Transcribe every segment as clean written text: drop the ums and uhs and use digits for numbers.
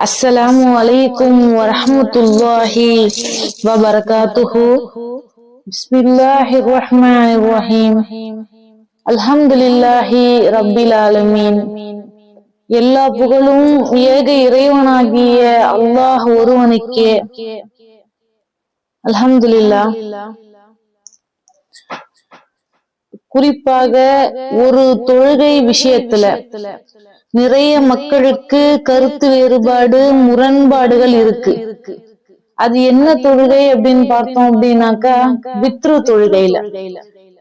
அஸ்ஸலாமு அலைக்கும் வரஹ்மத்துல்லாஹி வபரகாத்துஹு. பிஸ்மில்லாஹிர் ரஹ்மானிர் ரஹீம். அல்ஹம்துலில்லாஹி ரப்பில் ஆலமீன். எல்லா புகழும் ஏக இறைவனாகிய அல்லாஹ் ஒருவனுக்கே. அல்ஹம்துலில்லாஹ். குறிப்பாக ஒரு தொழுகை விஷயத்துல நிறைய மக்களுக்கு கருத்து வேறுபாடு, முரண்பாடுகள் இருக்கு. அது என்ன தொழுகை அப்படின்னு பார்த்தோம் அப்படின்னாக்கா, வித்ரு தொழுகையில.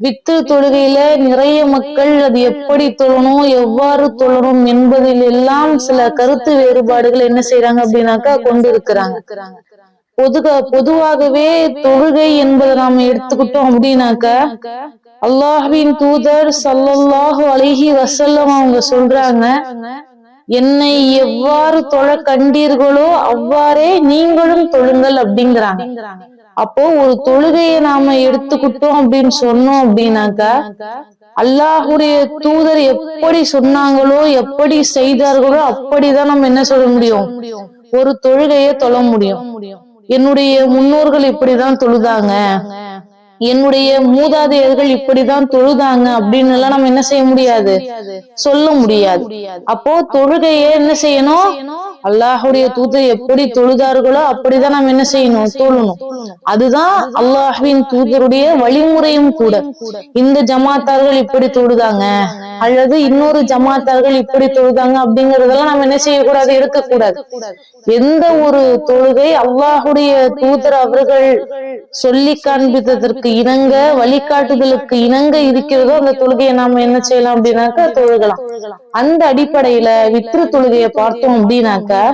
வித்ரு தொழுகையில நிறைய மக்கள் அது எப்படி தொழணும், எவ்வாறு தொழணும் என்பதில் எல்லாம் சில கருத்து வேறுபாடுகள் என்ன செய்யறாங்க அப்படின்னாக்கா கொண்டு இருக்கிறாங்க. பொதுவாகவே தொழுகை என்பதை நாம எடுத்துக்கிட்டோம் அப்படின்னாக்கா, அல்லாஹ்வின் தூதர் ஸல்லல்லாஹு அலைஹி வஸல்லம் அவங்க சொல்றாங்க, என்னை எவ்வாறு தொழ கண்டீர்களோ அவ்வாறே நீங்களும் தொழுங்கள் அப்படிங்கிறாங்க. அப்போ ஒரு தொழுகையை நாம எடுத்துக்கிட்டோம் அப்படின்னு சொன்னோம் அப்படின்னாக்கா, அல்லாஹுடைய தூதர் எப்படி சொன்னாங்களோ எப்படி செய்தார்களோ அப்படிதான் நம்ம என்ன சொல்ல முடியும், ஒரு தொழுகையை தொழ முடியும். என்னுடைய முன்னோர்கள் இப்படிதான் தொழுதாங்க, என்னுடைய மூதாதையர்கள் இப்படிதான் தொழுதாங்க அப்படின்னு எல்லாம் நம்ம என்ன செய்ய முடியாது, சொல்ல முடியாது. அப்போ தொழுகையை என்ன செய்யணும், அல்லாஹுடைய தூதர் எப்படி தொழுதார்களோ அப்படிதான் நம்ம என்ன செய்யணும், தொழணும். அதுதான் அல்லாஹ்வின் தூதருடைய வழிமுறையும் கூட. இந்த ஜமாத்தார்கள் இப்படி தொழுதாங்க அல்லது இன்னொரு ஜமாத்தார்கள் இப்படி தொழுதாங்க அப்படிங்கறதெல்லாம் நம்ம என்ன செய்யக்கூடாது, இருக்கக்கூடாது. எந்த ஒரு தொழுகை அல்லாஹுடைய தூதர் அவர்கள் சொல்லி காண்பித்ததற்கு இணங்க, வழிகாட்டுதலுக்கு இணங்க இருக்கிறதோ அந்த தொழுகையை நாம என்ன செய்யலாம் அப்படின்னாக்கா தொழுகலாம். அந்த அடிப்படையில வித்ரு தொழுகையை பார்த்தோம் அப்படின்னாக்கா,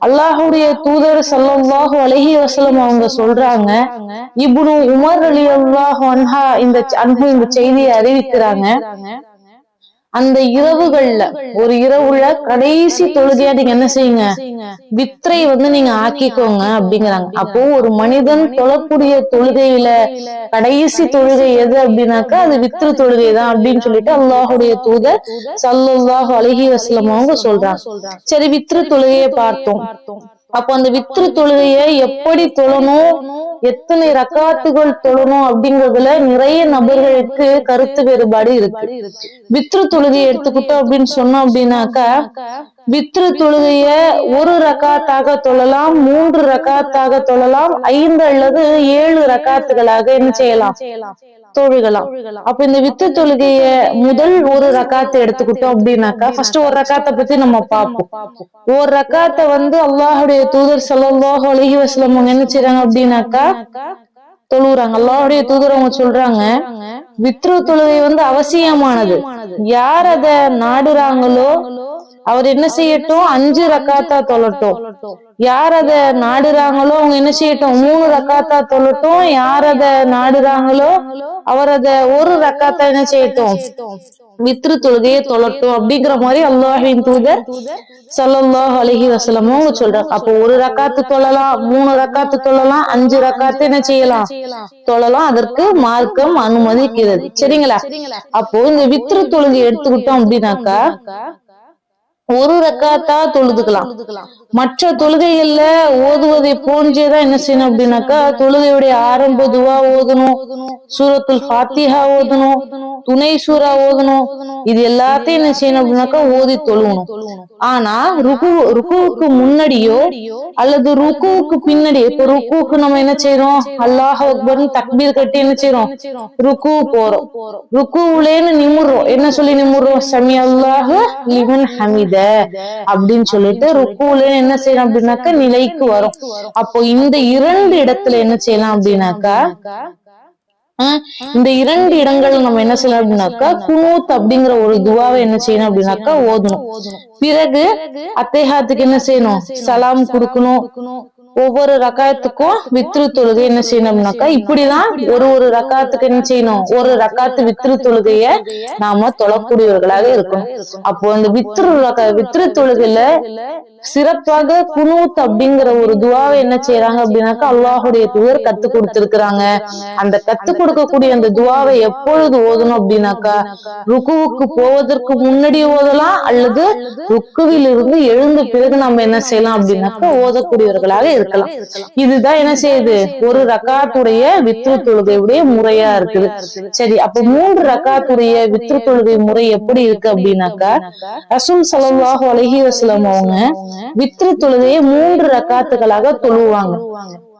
அல்லாஹுடைய தூதர் ஸல்லல்லாஹு அலைஹி வஸல்லம் அவங்க சொல்றாங்க, இப்னு உமர் ரலியல்லாஹு அன்ஹு இந்த செய்தியை அறிவிக்கிறாங்க. அந்த இரவுகள்ல ஒரு இரவுல கடைசி தொழுகையா நீங்க என்ன செய்யுங்க, வித்ரை நீங்க ஆக்கிக்கோங்க அப்படிங்கிறாங்க. அப்போ ஒரு மனிதன் தொழக்கூடிய தொழுகையில கடைசி தொழுகை எது அப்படின்னாக்கா அது வித்ரு தொழுகை தான் அப்படின்னு சொல்லிட்டு அல்லாஹுடைய தூதர் ஸல்லல்லாஹு அலைஹி வஸல்லம் அவங்க சொல்றாங்க. சரி, வித்ரு தொழுகையை பார்த்தோம். அப்போ அந்த வித்ரு தொழுகையை எப்படி தொழணும், எத்தனை ரக்காத்துகள் தொழணும் அப்படிங்கறதுல நிறைய நபர்களுக்கு கருத்து வேறுபாடு இருக்கு. வித்ரு தொழுகையை எடுத்துக்கிட்டோம் அப்படின்னு சொன்னோம் அப்படின்னாக்கா, வித்ரு தொழுகைய ஒரு ரக்காத்தாக தொழலாம், 3 ரக்காத்தாக தொழலாம், 5 அல்லது 7 ரக்காத்துகளாக என்ன செய்யலாம், தொழுகலாம். அப்ப இந்த வித்து தொழுகைய முதல் ஒரு ரக்காத்தை எடுத்துக்கிட்டோம் அப்படின்னாக்கா, ஃபர்ஸ்ட் ஒரு ரக்காத்தை பத்தி நம்ம பார்ப்போம். ஒரு ரக்காத்தை அல்லாஹுடைய தூதர் ஸல்லல்லாஹு அலைஹி வஸல்லம் என்ன செய்றாங்க அப்படின்னாக்கா தொழுறாங்க. அல்லாஹுடைய தூதர் அவங்க சொல்றாங்க, வித்ரு தொழுகை அவசியமானது. யார் அத நாடுறாங்களோ அவர் என்ன செய்யட்டும், 5 ரக்காத்தா தொழட்டும். யார் அத நாடுறாங்களோ அவங்க என்ன செய்யட்டும், 3 ரக்காத்தா தொழட்டும். யார் அத நாடுறாங்களோ அவர் அத ஒரு ரக்காத்தா என்ன செய்யட்டும், வித்ரு தொழுகையை தொழட்டும் அப்படிங்கிற மாதிரி அல்லாஹ்வின் தூதர் ஸல்லல்லாஹு அலைஹி வஸல்லம் அவங்க சொல்றாங்க. அப்போ ஒரு ரக்காத்து தொழலாம், 3 ரக்காத்து தொழலாம், 5 ரக்காத்து என்ன செய்யலாம், தொழலாம். அதற்கு மார்க்கம் அனுமதிக்கிறது. சரிங்களா? அப்போ இந்த வித்ரு தொழுகை எடுத்துக்கிட்டோம் அப்படின்னாக்கா ஒரு ரக்காத்தா தொழுதுக்கலாம். மற்ற தொழுகைகள்ல ஓதுவதை போன்றேதான் என்ன செய்யணும் அப்படின்னாக்கா, தொழுகையுடைய ஆரம்ப துவா ஓதணும், சூரத்துல் ஃபாத்திஹா ஓதணும், துணை சூரா ஓதணும். இது எல்லாத்தையும் என்ன செய்யணும் அப்படின்னாக்கா ஓதி தொழுவணும். ஆனா ருக்குவுக்கு முன்னாடியோ அல்லது ருக்குவுக்கு பின்னாடி, இப்ப ருக்குவுக்கு நம்ம என்ன செய்யறோம், அல்லாஹ் அக்பர்னு தக்பீர் கட்டி என்ன செய்யறோம், ருக்கு போறோம். ருக்குவுலேன்னு நிமுறோம். என்ன சொல்லி நிமுறோம், சமி அல்லாஹு லிமன் ஹமீத அப்படின்னு சொல்லிட்டு ருக்குல என்ன செய்யலாம் அப்படின்னாக்கா நிலைக்கு வரும். அப்போ இந்த 2 இடத்துல என்ன செய்யலாம் அப்படின்னாக்கா, இந்த 2 இடங்கள்ல நம்ம என்ன செய்யலாம் அப்படின்னாக்கா குனூத் அப்படிங்கிற ஒரு துவாவை என்ன செய்யணும் அப்படின்னாக்கா ஓதணும். பிறகு அத்தஹியாத்துக்கு என்ன செய்யணும், சலாம் கொடுக்கணும். ஒவ்வொரு ரக்காத்துக்கும் வித்ரு தொழுகை என்ன செய்யணும்னாக்கா இப்படிதான் ஒரு ரக்காத்துக்கு என்ன செய்யணும், ஒரு ரக்காத்து வித்ரு தொழுகைய நாம தொழக்கூடியவர்களாக இருக்கணும். அப்போ இந்த வித்ரு தொழுகையில சிறப்பாக குனூத் அப்படிங்கிற ஒரு துவாவை என்ன செய்யறாங்க அப்படின்னாக்கா அல்லாஹுடைய தூதர் கத்து கொடுத்திருக்கிறாங்க. அந்த கத்து கொடுக்கக்கூடிய அந்த துவாவை எப்பொழுது ஓதணும் அப்படின்னாக்கா ருக்குவுக்கு போவதற்கு முன்னாடி ஓதலாம், அல்லது ருக்குவில் இருந்து எழுந்த பிறகு நம்ம என்ன செய்யலாம் அப்படின்னாக்கா ஓதக்கூடியவர்களாக இருக்கலாம். இதுதான் என்ன செய்யுது ஒரு ரக்காத்துடைய வித்ரு தொழுகையுடைய முறையா இருக்குது. சரி, அப்ப 3 ரக்காத்துடைய வித்ரு தொழுகை முறை எப்படி இருக்கு அப்படின்னாக்கா ரசூல் ஸல்லல்லாஹு அலைஹி வஸல்லம் அவங்க வித்ரு தொழுகையை 3 ரக்காத்துகளாக தொழுவாங்க,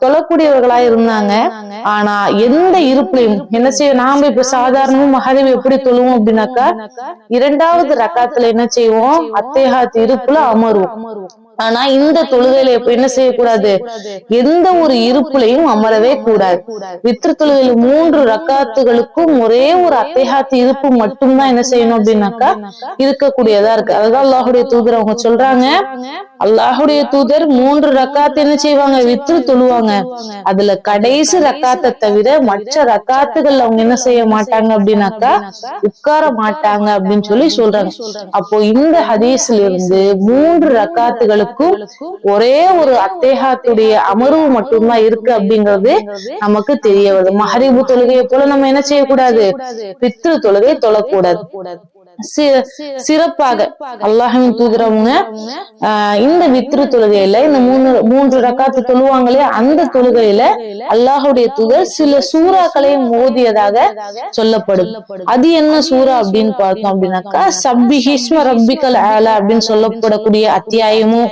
தொழக்கூடியவர்களா இருந்தாங்க. ஆனா எந்த இருப்புலையும் என்ன செய்ய, நாம இப்ப சாதாரணமா மகரிப் எப்படி தொழுவோம் அப்படின்னாக்கா 2வது ரக்காத்துல என்ன செய்வோம், அத்தஹியாத் இருப்புல அமருவோம். ஆனா இந்த தொழுகையில எப்ப என்ன செய்யக்கூடாது, எந்த ஒரு இருப்புலையும் அமரவே கூடாது. வித்ரு தொழுகையில 3 ரக்காத்துகளுக்கும் ஒரே ஒரு அத்தஹியாத் இருப்பு மட்டும்தான் என்ன செய்யணும் அப்படின்னாக்கா இருக்கக்கூடியதா இருக்கு. அதுதான் அல்லாஹுடைய தூதர் அவங்க சொல்றாங்க, அல்லாஹுடைய தூதர் 3 ரக்காத்து என்ன செய்வாங்க, வித்ரு தொழுவாங்க. அதுல கடைசி ரக்காத்தை தவிர மற்ற ரக்காத்துகள் அவங்க என்ன செய்ய மாட்டாங்க அப்படின்னாக்கா உட்கார மாட்டாங்க அப்படின்னு சொல்றாங்க. அப்போ இந்த ஹதீஸ்ல இருந்து 3 ரக்காத்துகளுக்கும் ஒரே ஒரு அத்தஹியாத்துடைய அமர்வு மட்டும்தான் இருக்கு அப்படிங்கிறது நமக்கு தெரிய வருது. மஹரிபு தொழுகையை போல நம்ம என்ன செய்யக்கூடாது, வித்ரு தொழுகை தொழக்கூடாது. சிறப்பாக அல்லாஹ்வின் தூதரவங்க இந்த வித்ரு தொழுகையில இந்த 3 ரக்காத்து தொழுவாங்களே அந்த தொழுகையில அல்லாஹுடைய தூதர் சில சூறாக்களையும் ஓதியதாக சொல்லப்படும். அது என்ன சூறா அப்படின்னு பார்த்தோம் அப்படின்னாக்கா சப்பிஹிஸ்ம ரப்பிக்கல் ஆலா அப்படின்னு சொல்லப்படக்கூடிய அத்தியாயமும்,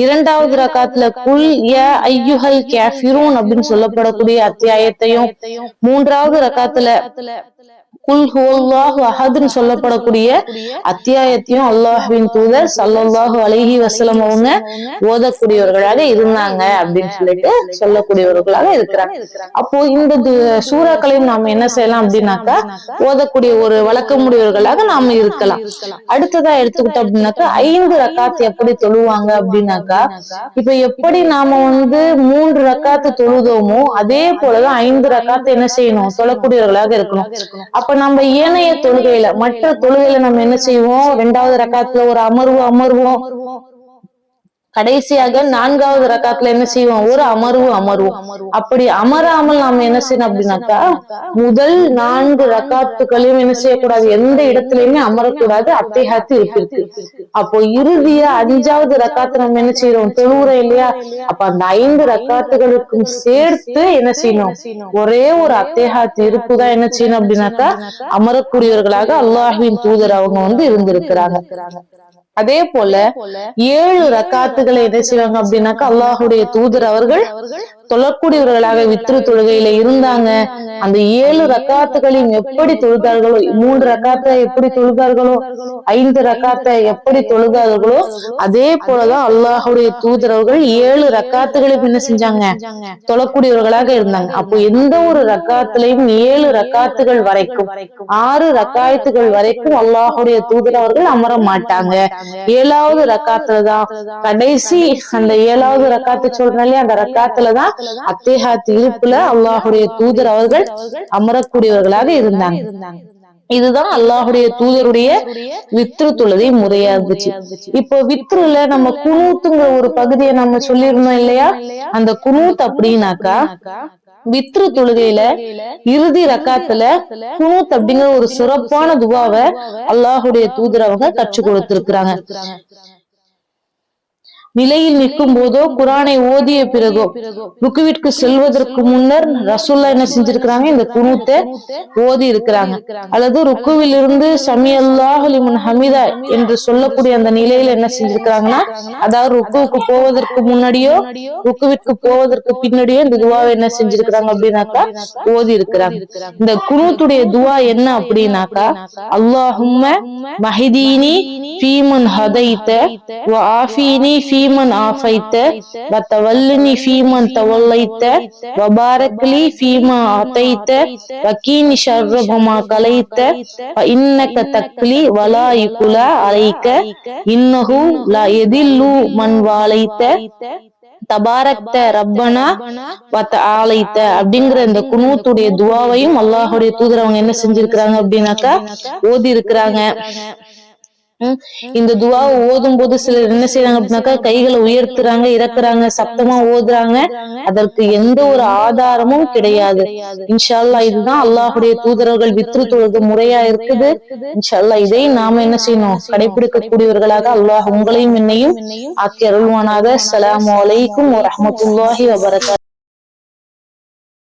2வது ரக்காத்துல குல் யா அய்யுஹல் காஃபிரூன் அப்படின்னு சொல்லப்படக்கூடிய அத்தியாயத்தையும், 3வது ரக்காத்துல குல் ஹுவல்லாஹு அஹத்னு சொல்லப்படக்கூடிய அத்தியாயத்தையும் அல்லாஹ்வின் தூதர் ஸல்லல்லாஹு அலைஹி வஸல்லம் அவங்க ஓதக்கூடியவர்களாக இருந்தாங்க அப்படின்னு சொல்லக்கூடியவர்களாக இருக்கிறாங்க. அப்போ இந்த சூறாக்களையும் நாம என்ன செய்யலாம் அப்படின்னாக்கா ஓதக்கூடிய ஒரு வழக்கமுடையவர்களாக நாம இருக்கலாம். அடுத்ததா எடுத்துக்கிட்டோம் அப்படின்னாக்கா 5 ரக்காத்து எப்படி தொழுவாங்க அப்படின்னாக்கா இப்ப எப்படி நாம 3 ரக்காத்து தொழுதோமோ அதே போலதான் 5 ரக்காத்து என்ன செய்யணும், தொழக்கூடியவர்களாக இருக்கணும். அப்ப நம்ம ஏனைய தொழுகையில மற்ற தொழுகையில நம்ம என்ன செய்வோம், 2வது ரக்காத்துல ஒரு அமர்வோம், கடைசியாக 4வது ரக்காத்துல என்ன செய்வோம், ஒரு அமர்வோம். அப்படி அமராமல் நாம என்ன செய்யணும் அப்படின்னாக்கா முதல் 4 ரக்காத்துகளையும் என்ன செய்யக்கூடாது, எந்த இடத்துலயுமே அமரக்கூடாது, அத்தஹியாத் இருக்கு. அப்போ இறுதியா 5வது ரக்காத்து நம்ம என்ன செய்யறோம், தொழுகிறோம் இல்லையா, அப்ப அந்த 5 ரக்காத்துகளுக்கும் சேர்த்து என்ன செய்யணும், ஒரே ஒரு அத்தஹியாத் இருப்புதான் என்ன செய்யணும் அப்படின்னாக்கா அமரக்கூடியவர்களாக அல்லாஹ்வின் தூதர் அவங்க இருந்திருக்கிறாங்க. அதே போல 7 ரக்காத்துகளை என்ன செய்வாங்க அப்படின்னாக்கா அல்லாஹுடைய தூதர் அவர்கள் தொழக்கூடியவர்களாக வித்ரு தொழுகையில இருந்தாங்க. அந்த 7 ரக்காத்துகளையும் எப்படி தொழுதார்களோ, 3 ரக்காத்தை எப்படி தொழுதார்களோ, 5 ரக்காத்தை எப்படி தொழுதார்களோ அதே போலதான் அல்லாஹுடைய தூதர் அவர்கள் 7 ரக்காத்துகளையும் என்ன செஞ்சாங்க, தொழக்கூடியவர்களாக இருந்தாங்க. அப்போ எந்த ஒரு ரக்காத்துலையும் 7 ரக்காத்துகள் வரைக்கும் 6 ரக்காயத்துகள் வரைக்கும் அல்லாஹுடைய தூதர் அவர்கள் அமர மாட்டாங்க. 7வது ரக்காத்துலதான் கடைசி அந்த 7வது ரக்காத்து சொல்றேன் இல்லையா, அந்த ரக்காத்துலதான் அத்தஹியாத் இருப்புல அல்லாஹுடைய தூதர் அவர்கள் அமரக்கூடியவர்களாக இருந்தாங்க. இதுதான் அல்லாஹுடைய தூதருடைய வித்ரு தொழுகை முறையா இருந்துச்சு. இப்போ வித்ருல நம்ம குனூத்துங்கிற ஒரு பகுதியை நம்ம சொல்லியிருந்தோம் இல்லையா, அந்த குனூத் அப்படின்னாக்கா வித்ரு தொழுகையில இறுதி ரக்காத்துல குனூத் அப்படிங்கிற ஒரு சிறப்பான துவாவை அல்லாஹுடைய தூதர் அவங்க கற்றுக் கொடுத்திருக்கிறாங்க. நிலையில் நிற்கும் போதோ குரானை ஓதிய பிறகோ ருக்குவிற்கு செல்வதற்கு முன்னர் ரசூல்லா என்ன செஞ்சிருக்கிறாங்க, இந்த குனூத்தை ஓதி இருக்கிறாங்க. அல்லது ருக்குவில் இருந்து சமி அல்லாஹு லிமன் ஹமிதா என்று சொல்லக்கூடிய அந்த நிலையில என்ன செஞ்சிருக்கிறாங்கன்னா, அதாவது ருக்குவுக்கு போவதற்கு முன்னாடியோ ருக்குவிற்கு போவதற்கு பின்னாடியோ இந்த துவாவை என்ன செஞ்சிருக்கிறாங்க அப்படின்னாக்கா ஓதி இருக்கிறாங்க. இந்த குனூத்துடைய துவா என்ன அப்படின்னாக்கா அல்லாஹும்ம மஹிதீனி ஃபீமன் ஹதைத வ ஆஃபீனி ஃபீமன் ஆஃபைத வ தவல்லினி ஃபீமன் தவல்லைத வ பாரக்லி ஃபீமா ஆதைத வ கீனி ஷர்ர மா கலைத வ இன்னக தக்லி வலா யுக்லா அலைக இன்னஹு லா யதில்லு மன் வாலைத தபாரக்த ரப்பனா வத்த ஆலைத்த அப்படிங்கிற இந்த குனூத்துடைய துவாவையும் அல்லாஹுடைய தூதர் அவங்க என்ன செஞ்சிருக்கிறாங்க அப்படின்னாக்கா ஓதி இருக்கிறாங்க. இந்த துவாவை ஓதும் போது சிலர் என்ன செய்யறாங்க அப்படின்னாக்கா கைகளை உயர்த்துறாங்க, இறக்குறாங்க, சப்தமா ஓதுறாங்க. அதற்கு எந்த ஒரு ஆதாரமும் கிடையாது. இன்ஷா அல்லாஹ் இதுதான் அல்லாஹுடைய தூதரர்கள் வித்ரு தொழுது முறையா இருக்குது. இன்ஷா அல்லாஹ் இதை நாம என்ன செய்யணும், கடைபிடிக்க கூடியவர்களாக அல்லாஹ் உங்களையும் என்னையும் ஆக்கி அருள்வானாக. அஸ்ஸலாமு அலைக்கும் வரஹ்மத்துல்லாஹி வபரகாத்துஹு.